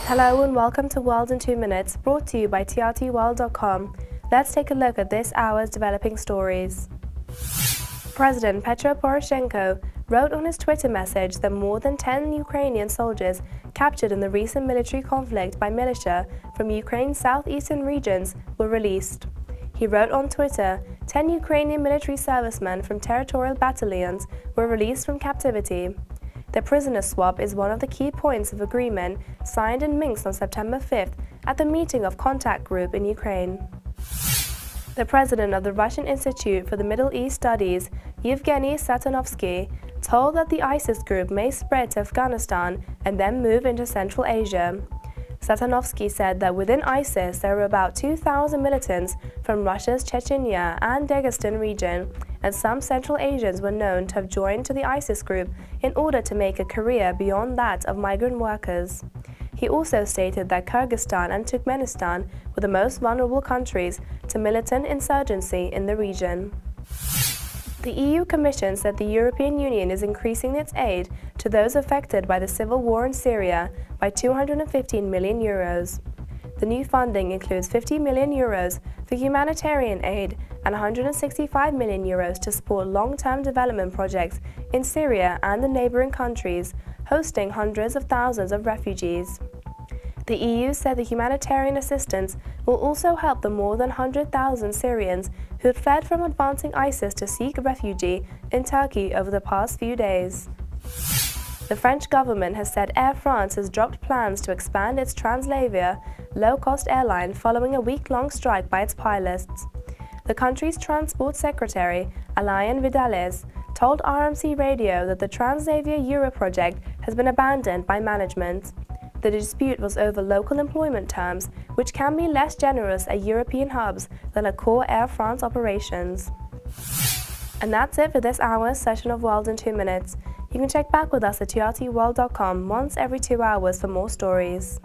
Hello and welcome to World in 2 Minutes, brought to you by trtworld.com. Let's take a look at this hour's developing stories. President Petro Poroshenko wrote on his Twitter message that more than 10 Ukrainian soldiers captured in the recent military conflict by militia from Ukraine's southeastern regions were released. He wrote on Twitter, 10 Ukrainian military servicemen from territorial battalions were released from captivity. The prisoner swap is one of the key points of agreement signed in Minsk on September 5th at the meeting of Contact Group in Ukraine. The president of the Russian Institute for the Middle East Studies, Yevgeny Satanovsky, told that the ISIS group may spread to Afghanistan and then move into Central Asia. Satanovsky said that within ISIS there are about 2,000 militants from Russia's Chechnya and Dagestan region, and some Central Asians were known to have joined to the ISIS group in order to make a career beyond that of migrant workers. He also stated that Kyrgyzstan and Turkmenistan were the most vulnerable countries to militant insurgency in the region. The EU Commission said the European Union is increasing its aid to those affected by the civil war in Syria by €215 million. The new funding includes €50 million for humanitarian aid and €165 million to support long-term development projects in Syria and the neighboring countries, hosting hundreds of thousands of refugees. The EU said the humanitarian assistance will also help the more than 100,000 Syrians who had fled from advancing ISIS to seek refuge in Turkey over the past few days. The French government has said Air France has dropped plans to expand its Translavia low-cost airline following a week-long strike by its pilots. The country's transport secretary, Alain Vidales, told RMC Radio that the Transavia Euro project has been abandoned by management. The dispute was over local employment terms, which can be less generous at European hubs than at core Air France operations. And that's it for this hour's session of World in 2 Minutes. You can check back with us at trtworld.com once every 2 hours for more stories.